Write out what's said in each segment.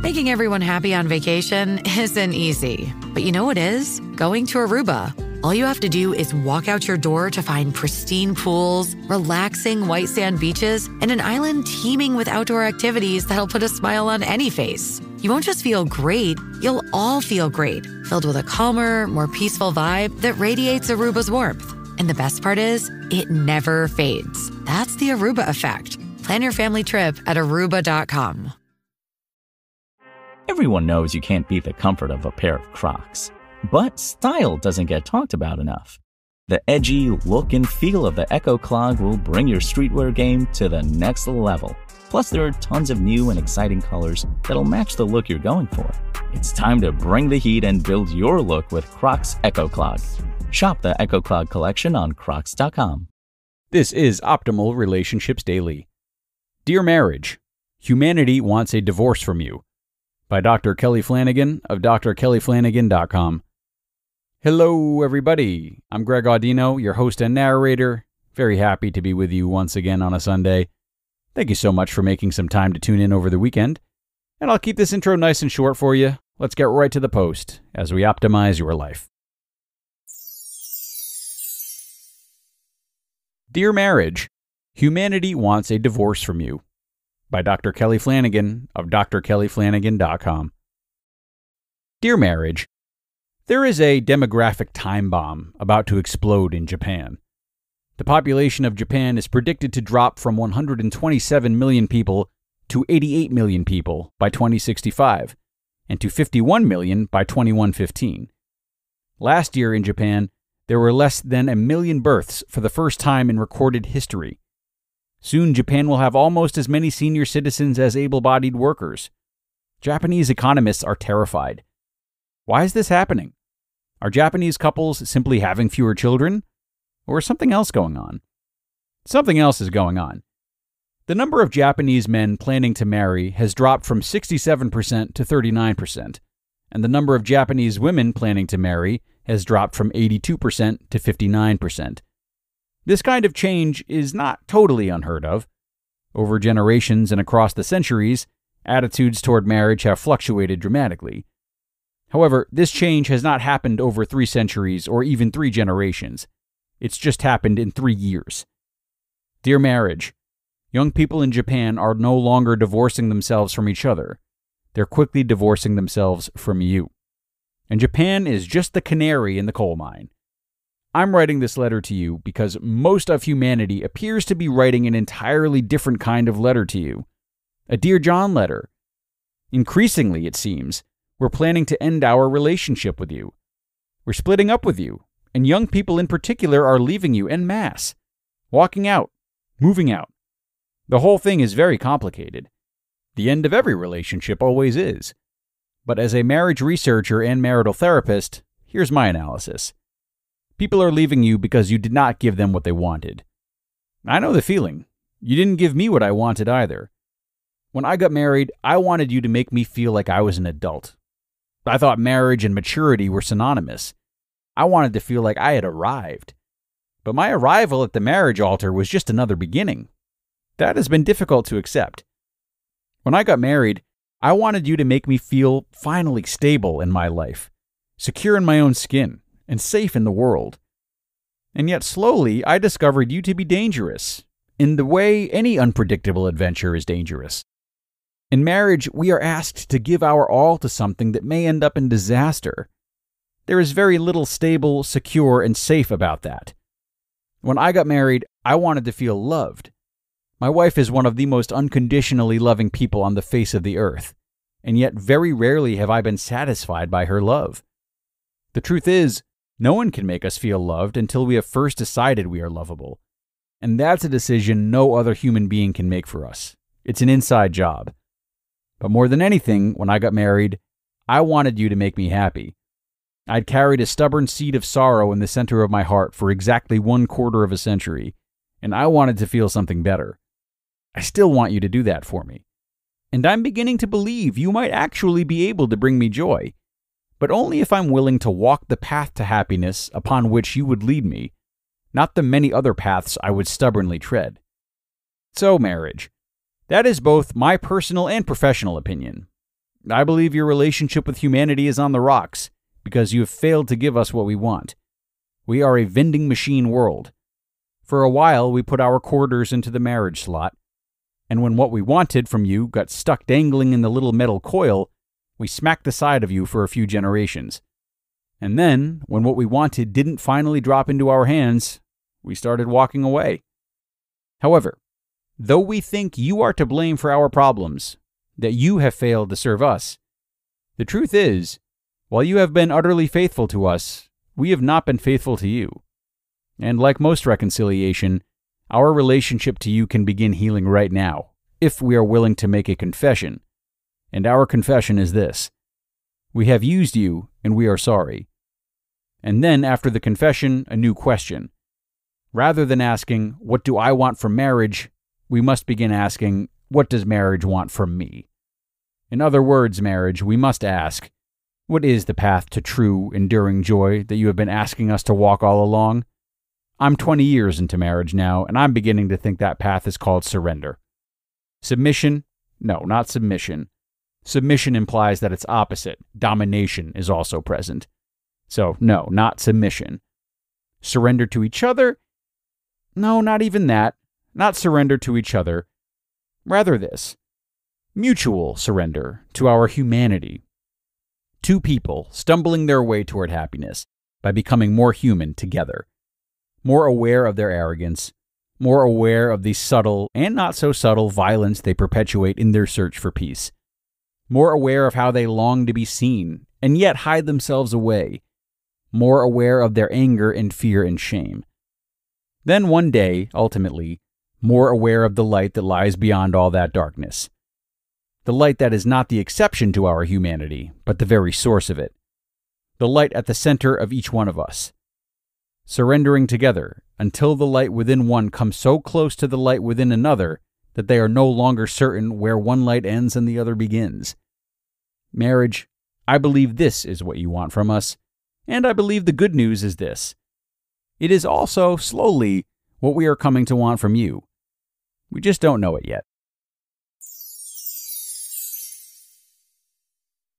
Making everyone happy on vacation isn't easy, but you know what is? Going to Aruba. All you have to do is walk out your door to find pristine pools, relaxing white sand beaches, and an island teeming with outdoor activities that'll put a smile on any face. You won't just feel great, you'll all feel great, filled with a calmer, more peaceful vibe that radiates Aruba's warmth. And the best part is, it never fades. That's the Aruba effect. Plan your family trip at Aruba.com. Everyone knows you can't beat the comfort of a pair of Crocs. But style doesn't get talked about enough. The edgy look and feel of the Echo Clog will bring your streetwear game to the next level. Plus, there are tons of new and exciting colors that'll match the look you're going for. It's time to bring the heat and build your look with Crocs Echo Clog. Shop the Echo Clog collection on Crocs.com. This is Optimal Relationships Daily. Dear Marriage, Humanity Wants a Divorce from You, by Dr. Kelly Flanagan of drkellyflanagan.com. Hello, everybody. I'm Greg Audino, your host and narrator. Very happy to be with you once again on a Sunday. Thank you so much for making some time to tune in over the weekend. And I'll keep this intro nice and short for you. Let's get right to the post as we optimize your life. Dear Marriage, Humanity Wants a Divorce from You, by Dr. Kelly Flanagan of drkellyflanagan.com. Dear Marriage, there is a demographic time bomb about to explode in Japan. The population of Japan is predicted to drop from 127 million people to 88 million people by 2065, and to 51 million by 2115. Last year in Japan, there were less than 1 million births for the first time in recorded history. Soon, Japan will have almost as many senior citizens as able-bodied workers. Japanese economists are terrified. Why is this happening? Are Japanese couples simply having fewer children? Or is something else going on? Something else is going on. The number of Japanese men planning to marry has dropped from 67% to 39%, and the number of Japanese women planning to marry has dropped from 82% to 59%. This kind of change is not totally unheard of. Over generations and across the centuries, attitudes toward marriage have fluctuated dramatically. However, this change has not happened over 3 centuries or even 3 generations. It's just happened in 3 years. Dear Marriage, young people in Japan are no longer divorcing themselves from each other. They're quickly divorcing themselves from you. And Japan is just the canary in the coal mine. I'm writing this letter to you because most of humanity appears to be writing an entirely different kind of letter to you. A Dear John letter. Increasingly, it seems, we're planning to end our relationship with you. We're splitting up with you, and young people in particular are leaving you en masse. Walking out, moving out. The whole thing is very complicated. The end of every relationship always is. But as a marriage researcher and marital therapist, here's my analysis. People are leaving you because you did not give them what they wanted. I know the feeling. You didn't give me what I wanted either. When I got married, I wanted you to make me feel like I was an adult. I thought marriage and maturity were synonymous. I wanted to feel like I had arrived. But my arrival at the marriage altar was just another beginning. That has been difficult to accept. When I got married, I wanted you to make me feel finally stable in my life, secure in my own skin, and safe in the world. And yet slowly I discovered you to be dangerous, in the way any unpredictable adventure is dangerous. In marriage, we are asked to give our all to something that may end up in disaster. There is very little stable, secure, and safe about that. When I got married, I wanted to feel loved. My wife is one of the most unconditionally loving people on the face of the earth, and yet very rarely have I been satisfied by her love. The truth is, no one can make us feel loved until we have first decided we are lovable. And that's a decision no other human being can make for us. It's an inside job. But more than anything, when I got married, I wanted you to make me happy. I'd carried a stubborn seed of sorrow in the center of my heart for exactly 1/4 of a century, and I wanted to feel something better. I still want you to do that for me. And I'm beginning to believe you might actually be able to bring me joy, but only if I'm willing to walk the path to happiness upon which you would lead me, not the many other paths I would stubbornly tread. So, marriage. That is both my personal and professional opinion. I believe your relationship with humanity is on the rocks because you have failed to give us what we want. We are a vending machine world. For a while, we put our quarters into the marriage slot, and when what we wanted from you got stuck dangling in the little metal coil, we smacked the side of you for a few generations. And then, when what we wanted didn't finally drop into our hands, we started walking away. However, though we think you are to blame for our problems, that you have failed to serve us, the truth is, while you have been utterly faithful to us, we have not been faithful to you. And like most reconciliation, our relationship to you can begin healing right now, if we are willing to make a confession. And our confession is this: we have used you, and we are sorry. And then, after the confession, a new question. Rather than asking, what do I want from marriage, we must begin asking, what does marriage want from me? In other words, marriage, we must ask, what is the path to true, enduring joy that you have been asking us to walk all along? I'm 20 years into marriage now, and I'm beginning to think that path is called surrender. Submission? No, not submission. Submission implies that its opposite, domination, is also present. So, no, not submission. Surrender to each other? No, not even that. Not surrender to each other. Rather this: mutual surrender to our humanity. Two people stumbling their way toward happiness by becoming more human together. More aware of their arrogance, more aware of the subtle and not so subtle violence they perpetuate in their search for peace, more aware of how they long to be seen and yet hide themselves away, more aware of their anger and fear and shame. Then one day, ultimately, more aware of the light that lies beyond all that darkness. The light that is not the exception to our humanity, but the very source of it. The light at the center of each one of us. Surrendering together until the light within one comes so close to the light within another that they are no longer certain where one light ends and the other begins. Marriage, I believe this is what you want from us, and I believe the good news is this: it is also, slowly, what we are coming to want from you. We just don't know it yet.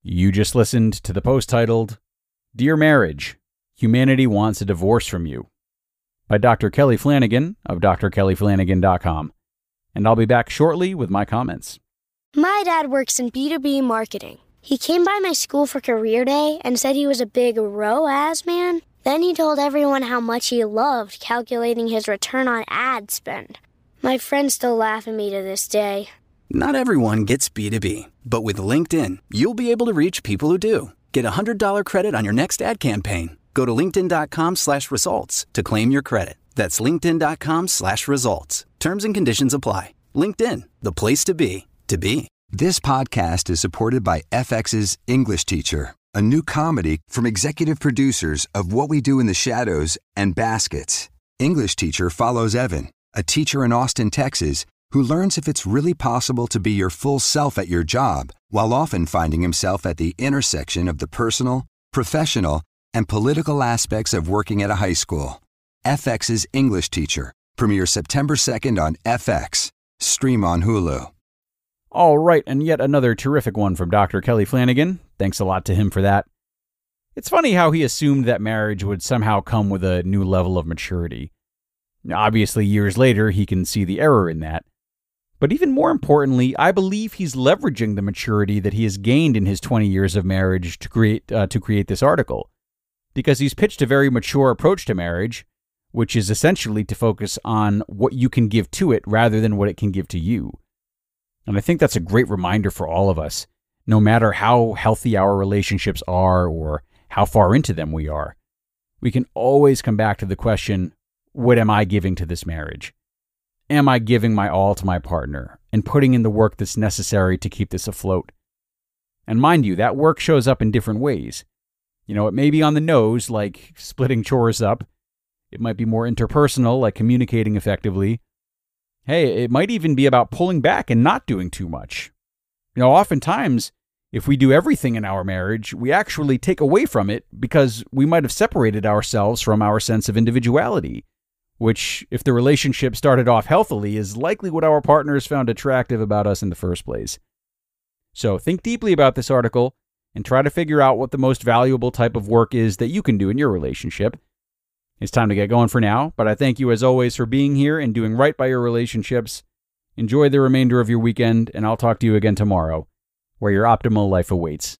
You just listened to the post titled, Dear Marriage, Humanity Wants a Divorce from You, by Dr. Kelly Flanagan of drkellyflanagan.com. And I'll be back shortly with my comments. My dad works in B2B marketing. He came by my school for career day and said he was a big ROAS man. Then he told everyone how much he loved calculating his return on ad spend. My friends still laugh at me to this day. Not everyone gets B2B, but with LinkedIn, you'll be able to reach people who do. Get a $100 credit on your next ad campaign. Go to linkedin.com/results to claim your credit. That's linkedin.com/results. Terms and conditions apply. LinkedIn, the place to be, to be. This podcast is supported by FX's English Teacher, a new comedy from executive producers of What We Do in the Shadows and Baskets. English Teacher follows Evan, a teacher in Austin, Texas, who learns if it's really possible to be your full self at your job while often finding himself at the intersection of the personal, professional, and political aspects of working at a high school. FX's English Teacher premieres September 2nd on FX. Stream on Hulu. All right, and yet another terrific one from Dr. Kelly Flanagan. Thanks a lot to him for that. It's funny how he assumed that marriage would somehow come with a new level of maturity. Obviously, years later, he can see the error in that. But even more importantly, I believe he's leveraging the maturity that he has gained in his 20 years of marriage to create this article. Because he's pitched a very mature approach to marriage, which is essentially to focus on what you can give to it rather than what it can give to you. And I think that's a great reminder for all of us, no matter how healthy our relationships are or how far into them we are. We can always come back to the question, what am I giving to this marriage? Am I giving my all to my partner and putting in the work that's necessary to keep this afloat? And mind you, that work shows up in different ways. It may be on the nose, like splitting chores up. It might be more interpersonal, like communicating effectively. Hey, it might even be about pulling back and not doing too much. Oftentimes, if we do everything in our marriage, we actually take away from it because we might have separated ourselves from our sense of individuality, which, if the relationship started off healthily, is likely what our partners found attractive about us in the first place. So think deeply about this article and try to figure out what the most valuable type of work is that you can do in your relationship. It's time to get going for now, but I thank you as always for being here and doing right by your relationships. Enjoy the remainder of your weekend, and I'll talk to you again tomorrow, where your optimal life awaits.